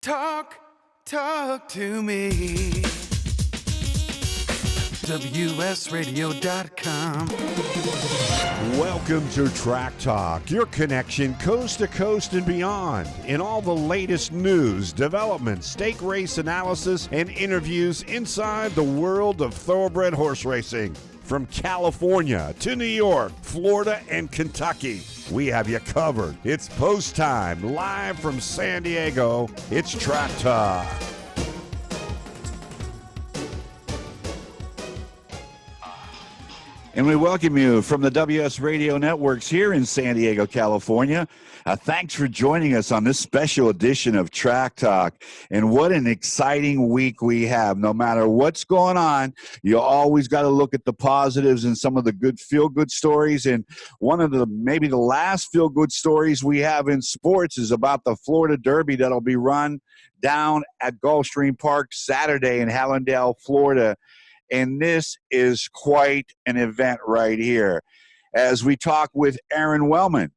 Talk to me. WSRadio.com. Welcome to Track Talk, your connection coast to coast and beyond in all the latest news, developments, stake race analysis, and interviews inside the world of thoroughbred horse racing. From California to New York, Florida, and Kentucky, we have you covered. It's post time, live from San Diego. It's Track Talk. And we welcome you from the WS Radio Networks here in San Diego, California. Thanks for joining us on this special edition of Track Talk. And what an exciting week we have. No matter what's going on, you always got to look at the positives and some of the good feel-good stories. And one of the maybe the last feel-good stories we have in sports is about the Florida Derby that'll be run down at Gulfstream Park Saturday in Hallandale, Florida. And this is quite an event right here. As we talk with Aron Wellman,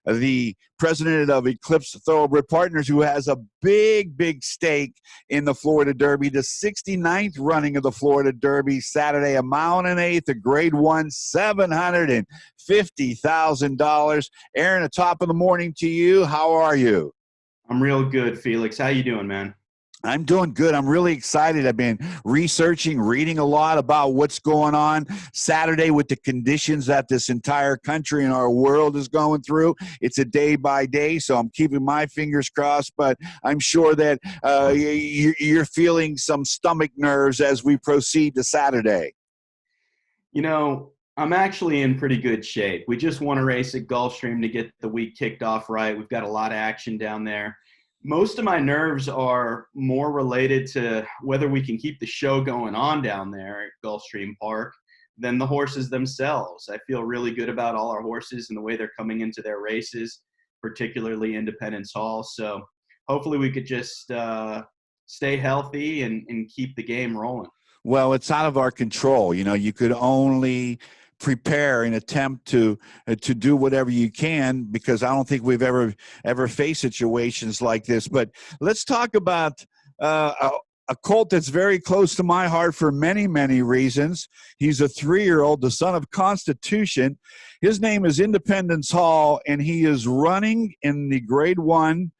the president of Eclipse Thoroughbred Partners, who has a big stake in the Florida Derby, the 69th running of the Florida Derby, Saturday, a mile and an eighth, a grade one, $750,000. Aron, at top of the morning to you. How are you? I'm real good, Felix. How you doing, man? I'm doing good. I'm really excited. I've been researching, reading a lot about what's going on Saturday with the conditions that this entire country and our world is going through. It's a day by day, so I'm keeping my fingers crossed, but I'm sure that you're feeling some stomach nerves as we proceed to Saturday. You know, I'm actually in pretty good shape. We just won a race at Gulfstream to get the week kicked off right. We've got a lot of action down there. Most of my nerves are more related to whether we can keep the show going on down there at Gulfstream Park than the horses themselves. I feel really good about all our horses and the way they're coming into their races, particularly Independence Hall. So hopefully we could just stay healthy and keep the game rolling. Well, it's out of our control. You know, you could only prepare and attempt to do whatever you can, because I don't think we've ever faced situations like this. But let's talk about a colt that's very close to my heart for many reasons. He's a 3-year-old, the son of Constitution. His name is Independence Hall, and he is running in the grade one,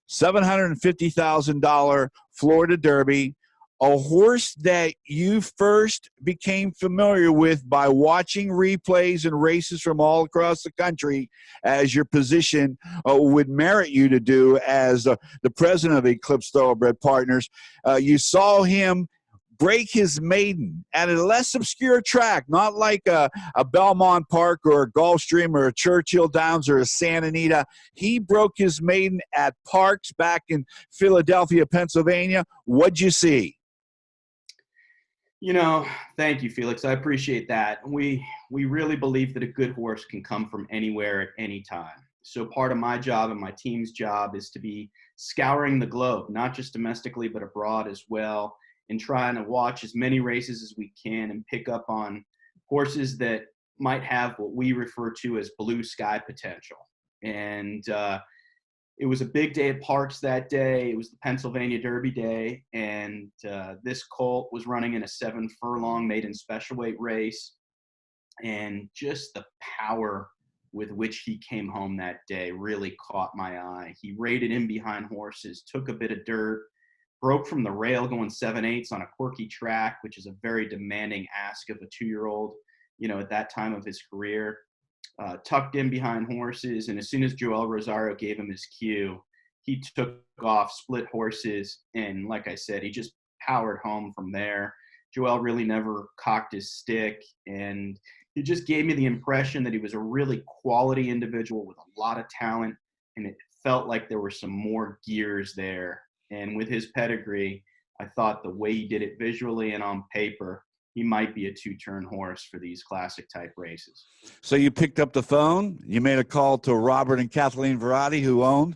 $750,000 Florida Derby. A horse that you first became familiar with by watching replays and races from all across the country, as your position would merit you to do as the president of Eclipse Thoroughbred Partners. You saw him break his maiden at a less obscure track, not like a Belmont Park or a Gulfstream or a Churchill Downs or a Santa Anita. He broke his maiden at Parks back in Philadelphia, Pennsylvania. What'd you see? You know, thank you, Felix. I appreciate that. We really believe that a good horse can come from anywhere at any time. So part of my job and my team's job is to be scouring the globe, not just domestically, but abroad as well, and trying to watch as many races as we can and pick up on horses that might have what we refer to as blue sky potential. And it was a big day at Parks that day. It was the Pennsylvania Derby day, and this colt was running in a 7-furlong maiden special weight race, and just the power with which he came home that day really caught my eye. He raided in behind horses, took a bit of dirt, broke from the rail going 7/8 on a quirky track, which is a very demanding ask of a 2-year-old, you know, at that time of his career. Tucked in behind horses, and as soon as Joel Rosario gave him his cue, he took off, split horses, and like I said, he just powered home from there. Joel really never cocked his stick, and he just gave me the impression that he was a really quality individual with a lot of talent, and it felt like there were some more gears there. And with his pedigree, I thought the way he did it visually and on paper, he might be a 2-turn horse for these classic type races. So you picked up the phone, you made a call to Robert and Kathleen Verratti, who owned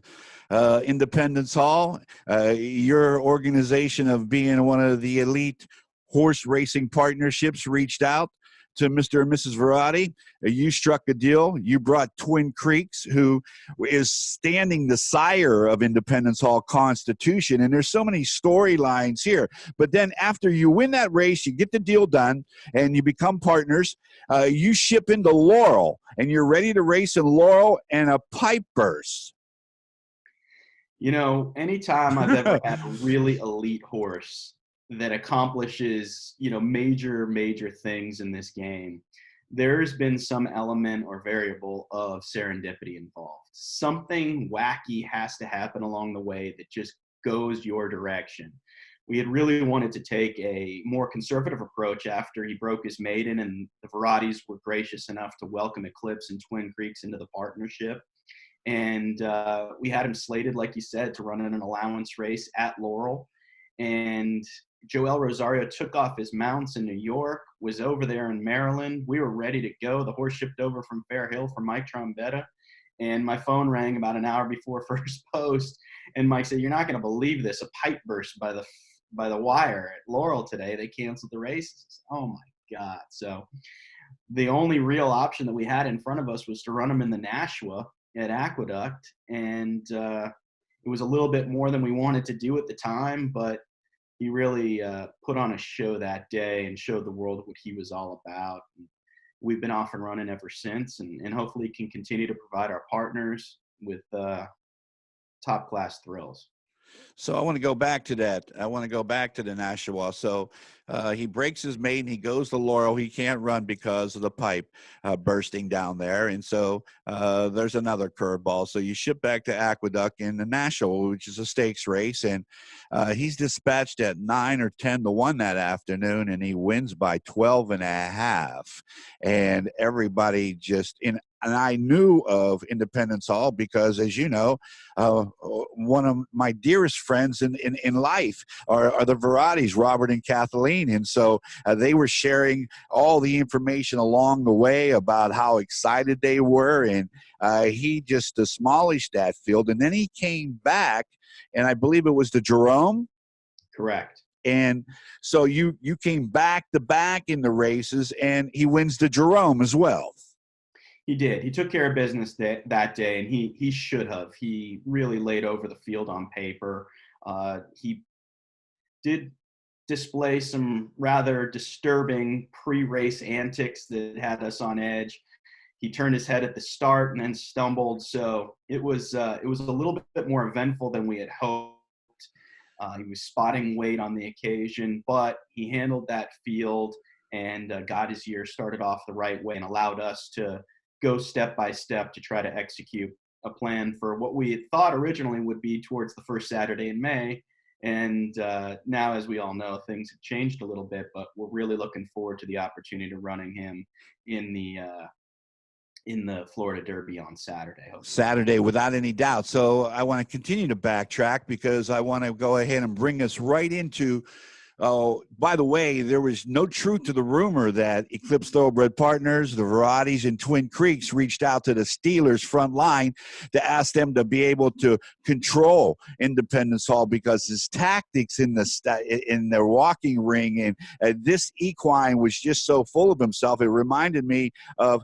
Independence Hall. Your organization of being one of the elite horse racing partnerships reached out to Mr. and Mrs. Verratti. You struck a deal. You brought Twin Creeks, who is standing the sire of Independence Hall Constitution. And there's so many storylines here. But then after you win that race, you get the deal done, and you become partners. You ship into Laurel, and you're ready to race in Laurel, and a pipe burst. You know, anytime I've ever had a really elite horse that accomplishes, major things in this game, there's been some element or variable of serendipity involved. Something wacky has to happen along the way that just goes your direction. We had really wanted to take a more conservative approach after he broke his maiden, and the Verrattis were gracious enough to welcome Eclipse and Twin Creeks into the partnership. And we had him slated, like you said, to run in an allowance race at Laurel. And Joel Rosario took off his mounts in New York, was over there in Maryland. We were ready to go. The horse shipped over from Fair Hill for Mike Trombetta. And my phone rang about an hour before first post. And Mike said, "You're not going to believe this. A pipe burst by the wire at Laurel today. They canceled the races." Oh, my God. So the only real option that we had in front of us was to run him in the Nashua at Aqueduct. And it was a little bit more than we wanted to do at the time, but he really put on a show that day and showed the world what he was all about. And we've been off and running ever since, and hopefully can continue to provide our partners with top-class thrills. So I want to go back to that. I want to go back to the Nashua. So he breaks his maiden. He goes to Laurel. He can't run because of the pipe bursting down there. And so there's another curveball. So you ship back to Aqueduct in the Nashua, which is a stakes race. And he's dispatched at 9 or 10 to 1 that afternoon, and he wins by 12.5. And everybody and I knew of Independence Hall because, as you know, one of my dearest friends in life are the Verrattis, Robert and Kathleen. And so they were sharing all the information along the way about how excited they were. And he just demolished that field. And then he came back, and I believe it was the Jerome. Correct. And so you came back to back in the races, and he wins the Jerome as well. He did. He took care of business that day, and he should have. He really laid over the field on paper. He did display some rather disturbing pre-race antics that had us on edge. He turned his head at the start and then stumbled. So it was a little bit more eventful than we had hoped. He was spotting weight on the occasion, but he handled that field and got his year started off the right way and allowed us to go step by step to try to execute a plan for what we had thought originally would be towards the first Saturday in May. And now, as we all know, things have changed a little bit, but we're really looking forward to the opportunity to running him in the Florida Derby on Saturday. Hopefully. Saturday, without any doubt. So I want to continue to backtrack because I want to go ahead and bring us right into by the way, there was no truth to the rumor that Eclipse Thoroughbred Partners, the Verrattis, and Twin Creeks reached out to the Steelers front line to ask them to be able to control Independence Hall because his tactics in the walking ring and this equine was just so full of himself. It reminded me of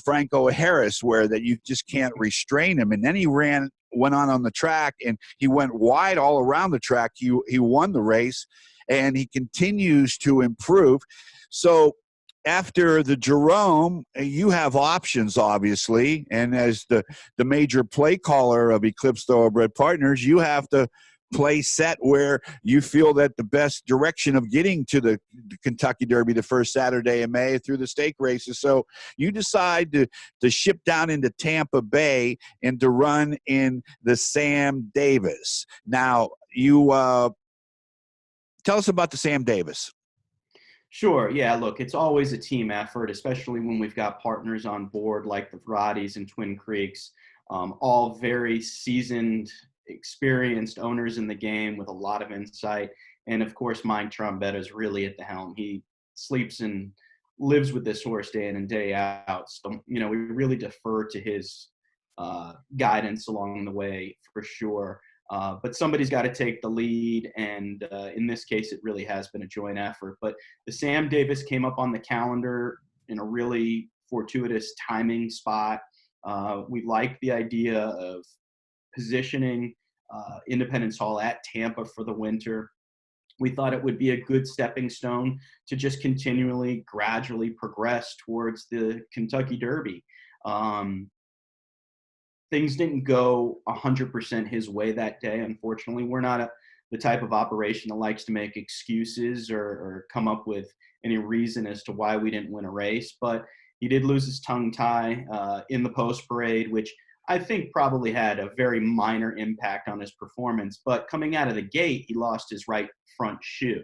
Franco Harris, where that you just can't restrain him. And then he went on the track, and he went wide all around the track. He won the race. And he continues to improve. So after the Jerome, you have options, obviously. And as the major play caller of Eclipse Thoroughbred Partners, you have to play set where you feel that the best direction of getting to the Kentucky Derby the first Saturday in May through the stake races. So you decide to ship down into Tampa Bay and to run in the Sam Davis. Now, you tell us about the Sam Davis. Sure. Yeah, look, it's always a team effort, especially when we've got partners on board like the Verrattis and Twin Creeks, all very seasoned, experienced owners in the game with a lot of insight. And, of course, Mike Trombetta is really at the helm. He sleeps and lives with this horse day in and day out. So, we really defer to his guidance along the way for sure. But somebody's got to take the lead, and in this case, it really has been a joint effort. But the Sam Davis came up on the calendar in a really fortuitous timing spot. We liked the idea of positioning Independence Hall at Tampa for the winter. We thought it would be a good stepping stone to just continually, gradually progress towards the Kentucky Derby. Things didn't go 100% his way that day. Unfortunately, we're not the type of operation that likes to make excuses or come up with any reason as to why we didn't win a race. But he did lose his tongue tie in the post parade, which I think probably had a very minor impact on his performance. But coming out of the gate, he lost his right front shoe.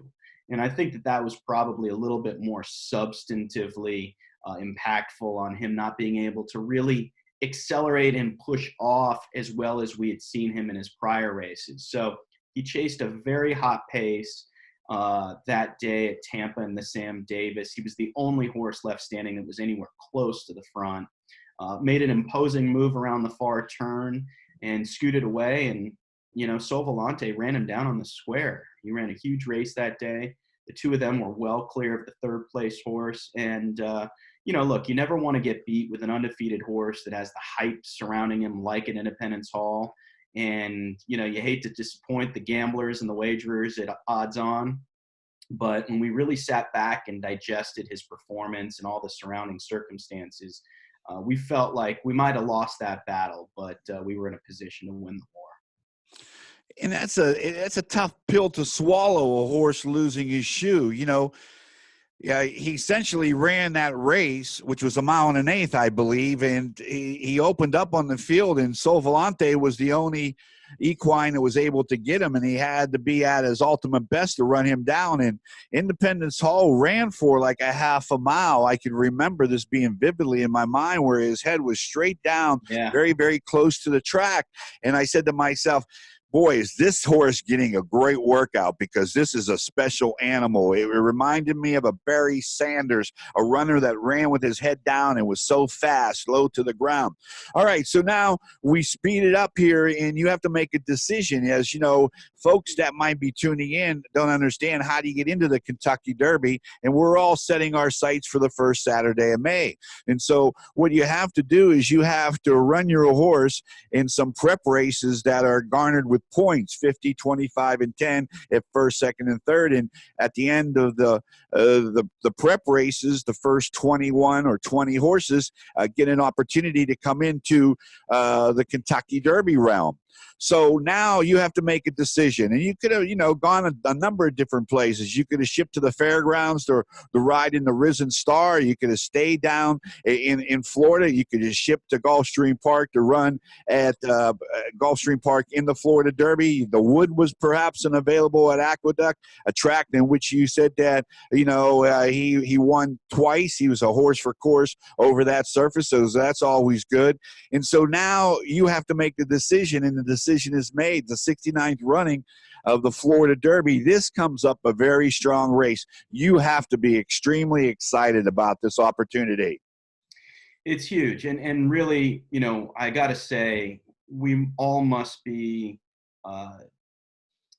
And I think that was probably a little bit more substantively impactful on him not being able to really accelerate and push off as well as we had seen him in his prior races. So he chased a very hot pace that day at Tampa in the Sam Davis. He was the only horse left standing that was anywhere close to the front. Made an imposing move around the far turn and scooted away. And, Sol Volante ran him down on the square. He ran a huge race that day. The two of them were well clear of the third place horse. And, look, you never want to get beat with an undefeated horse that has the hype surrounding him like at Independence Hall. And, you hate to disappoint the gamblers and the wagerers at odds on. But when we really sat back and digested his performance and all the surrounding circumstances, we felt like we might have lost that battle, but we were in a position to win the war. And that's a tough pill to swallow, a horse losing his shoe. Yeah, he essentially ran that race, which was 1.1 miles, I believe, and he opened up on the field, and Sol Volante was the only equine that was able to get him, and he had to be at his ultimate best to run him down. And Independence Hall ran for like a 1/2 mile. I can remember this being vividly in my mind, where his head was straight down, very, very close to the track. And I said to myself, boy, is this horse getting a great workout, because this is a special animal. It reminded me of a Barry Sanders, a runner that ran with his head down and was so fast, low to the ground. All right, so now we speed it up here, and you have to make a decision. As you know, folks that might be tuning in don't understand, how do you get into the Kentucky Derby? And we're all setting our sights for the first Saturday of May. And so what you have to do is you have to run your horse in some prep races that are garnered with points, 50, 25, and 10 at first, second, and third. And at the end of the prep races, the first 21 or 20 horses get an opportunity to come into the Kentucky Derby realm. So now you have to make a decision, and you could have, gone a number of different places. You could have shipped to the fairgrounds to ride in the Risen Star. You could have stayed down in Florida. You could have shipped to Gulfstream Park to run at Gulfstream Park in the Florida Derby. The Wood was perhaps unavailable at Aqueduct, a track in which you said that, he won twice. He was a horse for course over that surface, so that's always good. And so now you have to make the decision, and the decision is made. The 69th running of the Florida Derby. This comes up a very strong race. You have to be extremely excited about this opportunity. It's huge. And really, I got to say, we all must be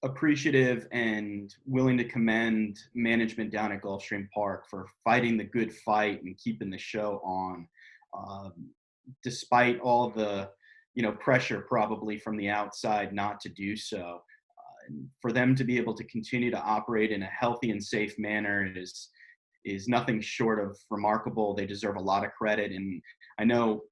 appreciative and willing to commend management down at Gulfstream Park for fighting the good fight and keeping the show on, despite all the pressure probably from the outside not to do so. And for them to be able to continue to operate in a healthy and safe manner is nothing short of remarkable. They deserve a lot of credit. And I know,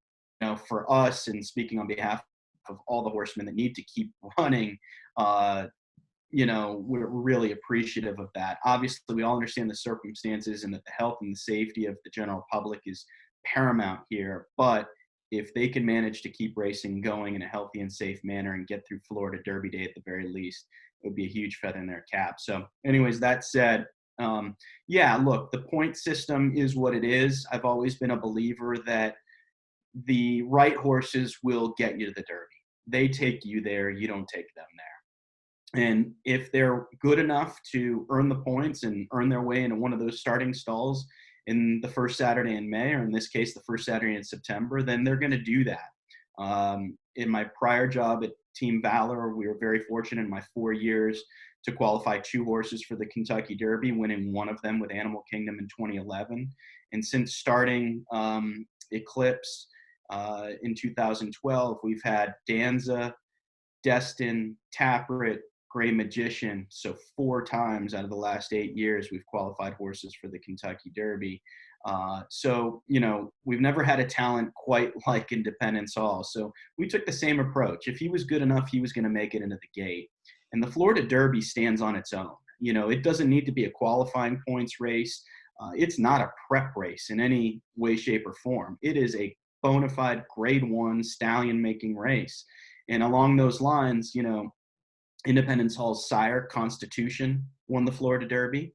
for us, and speaking on behalf of all the horsemen that need to keep running, we're really appreciative of that. Obviously, we all understand the circumstances and that the health and the safety of the general public is paramount here. But if they can manage to keep racing going in a healthy and safe manner and get through Florida Derby Day at the very least, it would be a huge feather in their cap. So anyways, that said, look, the point system is what it is. I've always been a believer that the right horses will get you to the Derby. They take you there. You don't take them there. And if they're good enough to earn the points and earn their way into one of those starting stalls in the first Saturday in May, or in this case, the first Saturday in September, then they're going to do that. In my prior job at Team Valor, we were very fortunate in my 4 years to qualify 2 horses for the Kentucky Derby, winning one of them with Animal Kingdom in 2011. And since starting Eclipse in 2012, we've had Danza, Destin, Taprit, Gray Magician. So 4 times out of the last 8 years, we've qualified horses for the Kentucky Derby. So, we've never had a talent quite like Independence Hall. So we took the same approach. If he was good enough, he was going to make it into the gate. And the Florida Derby stands on its own. It doesn't need to be a qualifying points race. It's not a prep race in any way, shape, or form. It is a bona fide grade 1 stallion making race. And along those lines, Independence Hall's sire, Constitution, won the Florida Derby,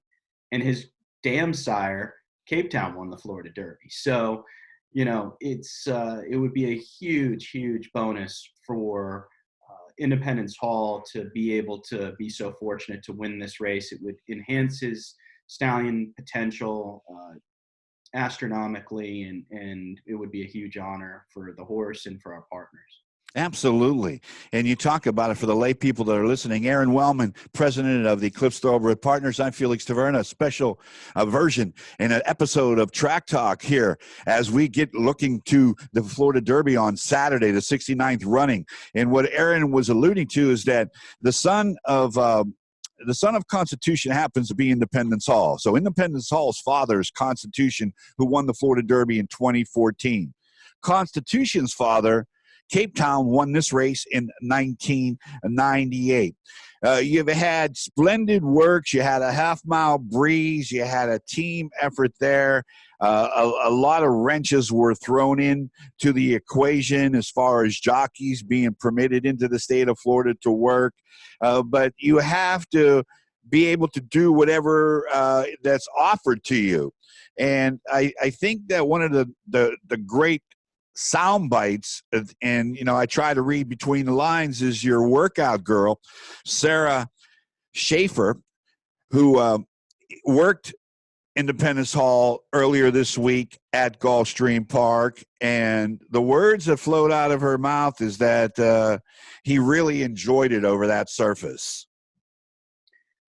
and his dam sire, Cape Town, won the Florida Derby. So, it would be a huge, huge bonus for Independence Hall to be able to be so fortunate to win this race. It would enhance his stallion potential astronomically, and it would be a huge honor for the horse and for our partners. Absolutely. And you talk about it for the lay people that are listening. Aron Wellman, president of the Eclipse Thoroughbred Partners. I'm Felix Taverna, a special version and an episode of Track Talk here as we get looking to the Florida Derby on Saturday, the 69th running. And what Aron was alluding to is that the son of Constitution happens to be Independence Hall. So Independence Hall's father is Constitution, who won the Florida Derby in 2014. Constitution's father, Cape Town, won this race in 1998. You've had splendid works. You had a half-mile breeze. You had a team effort there. A lot of wrenches were thrown in to the equation as far as jockeys being permitted into the state of Florida to work. But you have to be able to do whatever that's offered to you. And I think that one of the great sound bites, and I try to read between the lines, is your workout girl, Sarah Schaefer, who worked Independence Hall earlier this week at Gulfstream Park, and the words that flowed out of her mouth is that he really enjoyed it over that surface.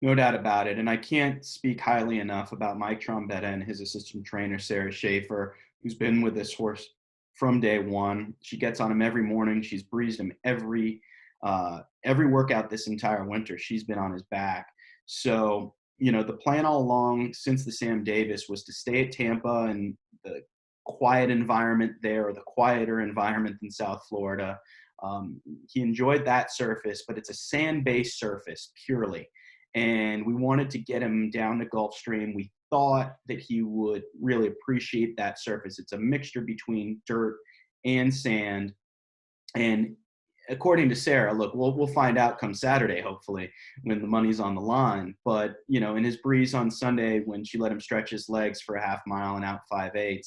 No doubt about it. And I can't speak highly enough about Mike Trombetta and his assistant trainer, Sarah Schaefer, who's been with this horse from day one. She gets on him every morning. She's breezed him every workout this entire winter. She's been on his back. So, the plan all along since the Sam Davis was to stay at Tampa and the quiet environment there, or the quieter environment in South Florida. He enjoyed that surface, but it's a sand-based surface purely. And we wanted to get him down to Gulfstream. We thought that he would really appreciate that surface. It's a mixture between dirt and sand. And according to Sarah, look, we'll find out come Saturday, hopefully, when the money's on the line. But, in his breeze on Sunday, when she let him stretch his legs for a half mile and out 5/8,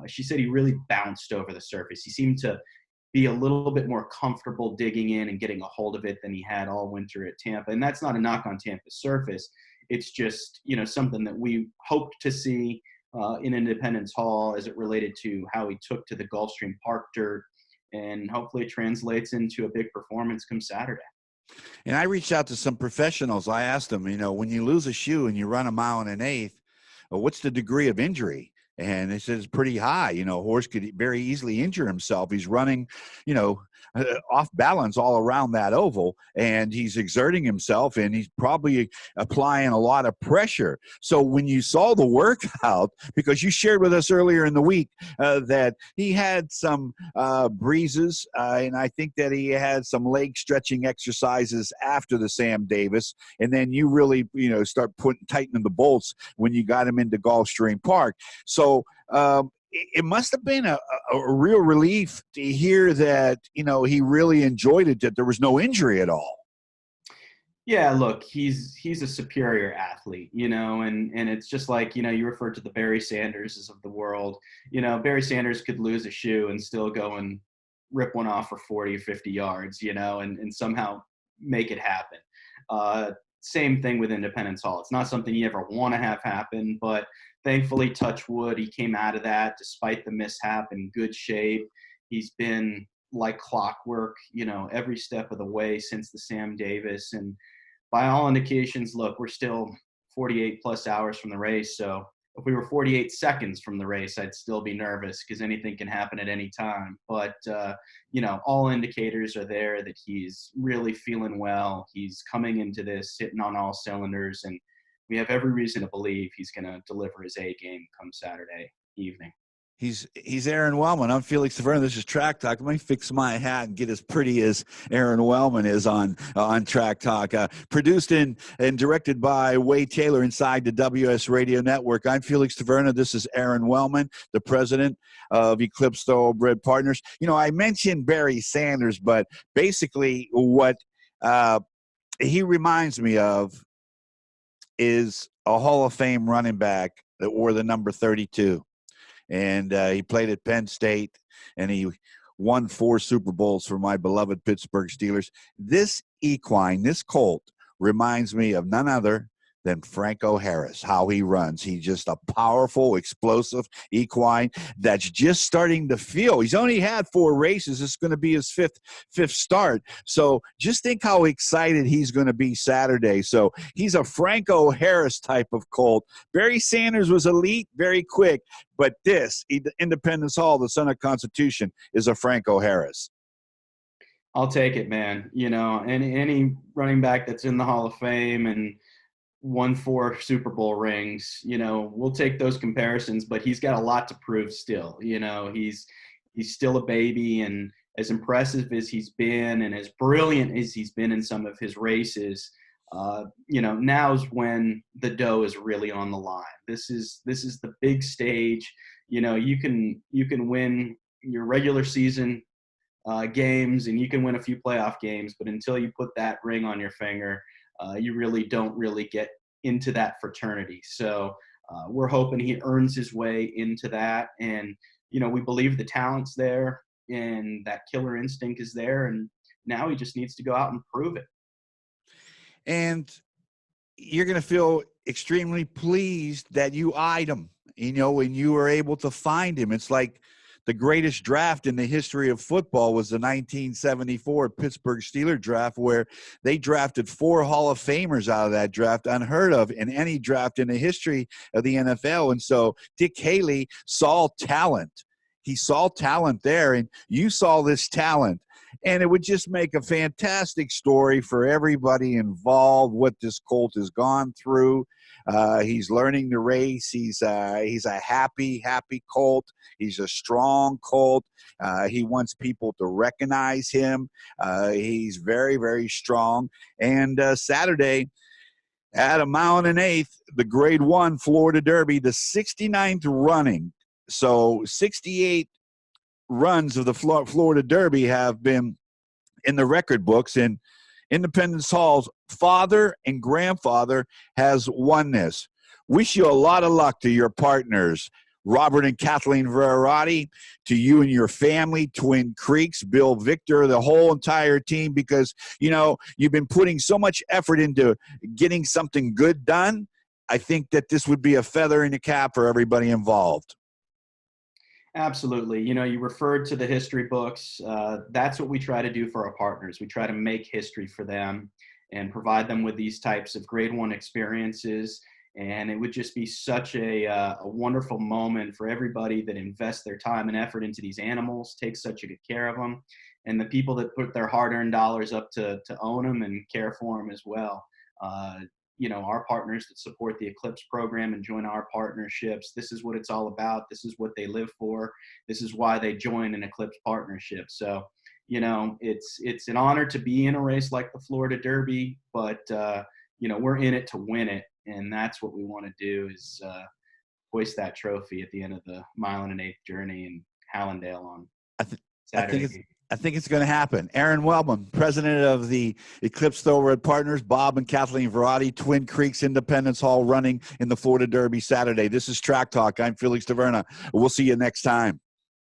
she said he really bounced over the surface. He seemed to be a little bit more comfortable digging in and getting a hold of it than he had all winter at Tampa. And that's not a knock on Tampa's surface. It's just, something that we hoped to see in Independence Hall as it related to how he took to the Gulfstream Park dirt, and hopefully it translates into a big performance come Saturday. And I reached out to some professionals. I asked them, when you lose a shoe and you run a mile and an eighth, what's the degree of injury? And they said it's pretty high. A horse could very easily injure himself. He's running, off balance all around that oval, and he's exerting himself, and he's probably applying a lot of pressure. So when you saw the workout, because you shared with us earlier in the week that he had some breezes, and I think that he had some leg stretching exercises after the Sam Davis, and then you really, start tightening the bolts when you got him into Gulfstream Park. So it must have been a real relief to hear that, he really enjoyed it, that there was no injury at all. Yeah, look, he's a superior athlete, and it's just like, you referred to the Barry Sanderses of the world. Barry Sanders could lose a shoe and still go and rip one off for 40 or 50 yards, and somehow make it happen. Same thing with Independence Hall. It's not something you ever want to have happen, but thankfully, touch wood, he came out of that despite the mishap in good shape. He's been like clockwork, every step of the way since the Sam Davis. And by all indications, look, we're still 48 plus hours from the race. So if we were 48 seconds from the race, I'd still be nervous because anything can happen at any time. But, all indicators are there that he's really feeling well. He's coming into this hitting on all cylinders, and we have every reason to believe he's going to deliver his A game come Saturday evening. He's Aron Wellman. I'm Felix Thoroughbred. This is Track Talk. Let me fix my hat and get as pretty as Aron Wellman is on Track Talk. Produced and directed by Wade Taylor inside the WS Radio Network. I'm Felix Thoroughbred. This is Aron Wellman, the president of Eclipse Thoroughbred Partners. I mentioned Barry Sanders, but basically what he reminds me of is a Hall of Fame running back that wore the number 32. And he played at Penn State, and he won 4 Super Bowls for my beloved Pittsburgh Steelers. This equine, this colt, reminds me of none other than Franco Harris, how he runs. He's just a powerful, explosive equine that's just starting to feel. He's only had 4 races. It's going to be his fifth start. So just think how excited he's going to be Saturday. So he's a Franco Harris type of colt. Barry Sanders was elite, very quick, but this, Independence Hall, the son of Constitution, is a Franco Harris. I'll take it, man. Any running back that's in the Hall of Fame and won 4 Super Bowl rings, we'll take those comparisons, but he's got a lot to prove still. He's still a baby, and as impressive as he's been and as brilliant as he's been in some of his races, now's when the dough is really on the line. This is the big stage. You can win your regular season games, and you can win a few playoff games, but until you put that ring on your finger, you really don't get into that fraternity. So we're hoping he earns his way into that. And, we believe the talent's there and that killer instinct is there. And now he just needs to go out and prove it. And you're going to feel extremely pleased that you eyed him, when you were able to find him. It's like the greatest draft in the history of football was the 1974 Pittsburgh Steelers draft, where they drafted 4 Hall of Famers out of that draft, unheard of in any draft in the history of the NFL. And so Dick Haley saw talent. He saw talent there, and you saw this talent. And it would just make a fantastic story for everybody involved, what this colt has gone through. He's learning to race. He's a happy colt. He's a strong colt. He wants people to recognize him. He's very, very strong. And Saturday, at 1 1/8, the Grade 1 Florida Derby, the 69th running. So 68 runs of the Florida Derby have been in the record books, and Independence Hall's father and grandfather has won this. Wish you a lot of luck to your partners, Robert and Kathleen Verratti, to you and your family, Twin Creeks, Bill Victor, the whole entire team, because, you've been putting so much effort into getting something good done. I think that this would be a feather in the cap for everybody involved. Absolutely. You referred to the history books. That's what we try to do for our partners. We try to make history for them and provide them with these types of Grade 1 experiences. And it would just be such a wonderful moment for everybody that invests their time and effort into these animals, takes such a good care of them, and the people that put their hard-earned dollars up to own them and care for them as well. Our partners that support the Eclipse program and join our partnerships, this is what it's all about. This is what they live for. This is why they join an Eclipse partnership. So, it's an honor to be in a race like the Florida Derby, but, we're in it to win it. And that's what we want to do is hoist that trophy at the end of the 1 1/8 journey in Hallandale on Saturday. I think it's going to happen. Aron Wellman, president of the Eclipse Thoroughbred Partners, Bob and Kathleen Verratti, Twin Creeks Independence Hall running in the Florida Derby Saturday. This is Track Talk. I'm Felix Taverna. We'll see you next time.